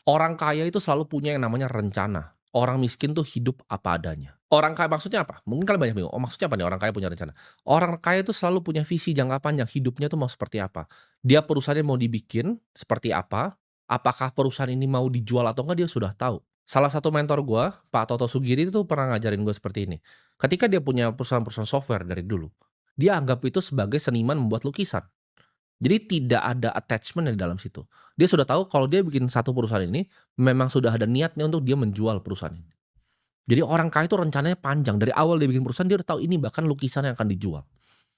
Orang kaya itu selalu punya yang namanya rencana. Orang miskin tuh hidup apa adanya. Orang kaya maksudnya apa? Mungkin kalian banyak bingung, "Oh, maksudnya apa nih orang kaya punya rencana?" Orang kaya itu selalu punya visi jangka panjang, hidupnya tuh mau seperti apa. Dia perusahaannya mau dibikin seperti apa, apakah perusahaan ini mau dijual atau enggak dia sudah tahu. Salah satu mentor gua, Pak Toto Sugiri itu tuh pernah ngajarin gue seperti ini. Ketika dia punya perusahaan-perusahaan software dari dulu, dia anggap itu sebagai seniman membuat lukisan. Jadi tidak ada attachment di dalam situ. Dia sudah tahu kalau dia bikin satu perusahaan ini, memang sudah ada niatnya untuk dia menjual perusahaan ini. Jadi orang kaya itu rencananya panjang, dari awal dia bikin perusahaan dia udah tahu ini bahkan lukisan yang akan dijual.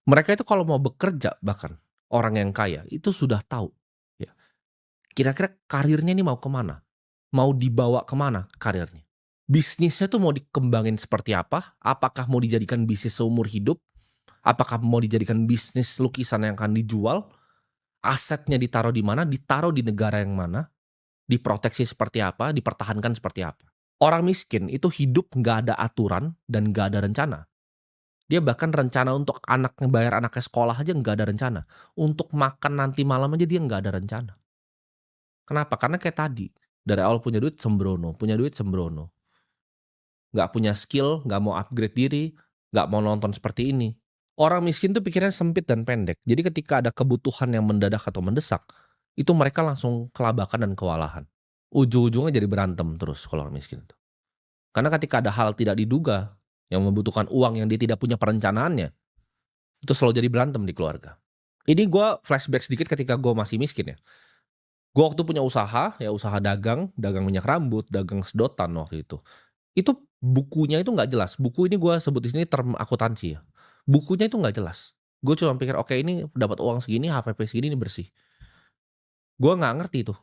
Mereka itu kalau mau bekerja bahkan, orang yang kaya itu sudah tahu, ya, kira-kira karirnya ini mau kemana, mau dibawa kemana karirnya. Bisnisnya tuh mau dikembangin seperti apa, apakah mau dijadikan bisnis seumur hidup, apakah mau dijadikan bisnis lukisan yang akan dijual, asetnya ditaruh di mana, ditaruh di negara yang mana, diproteksi seperti apa, dipertahankan seperti apa. Orang miskin itu hidup nggak ada aturan dan nggak ada rencana. Dia bahkan rencana untuk anak ngebayar anaknya sekolah aja nggak ada rencana. Untuk makan nanti malam aja dia nggak ada rencana. Kenapa? Karena kayak tadi, dari awal punya duit sembrono, nggak punya skill, nggak mau upgrade diri, nggak mau nonton seperti ini. Orang miskin tuh pikirnya sempit dan pendek. Jadi ketika ada kebutuhan yang mendadak atau mendesak, itu mereka langsung kelabakan dan kewalahan. Ujung-ujungnya jadi berantem terus kalau orang miskin itu. Karena ketika ada hal tidak diduga, yang membutuhkan uang yang dia tidak punya perencanaannya, itu selalu jadi berantem di keluarga. Ini gue flashback sedikit ketika gue masih miskin ya. Gue waktu punya usaha, ya usaha dagang, dagang minyak rambut, dagang sedotan waktu itu. Itu bukunya itu nggak jelas. Buku ini gue sebut di sini term akuntansi ya. Bukunya itu nggak jelas. Gue cuma pikir, "Oke ini dapat uang segini, HPP segini, ini bersih." Gue nggak ngerti itu.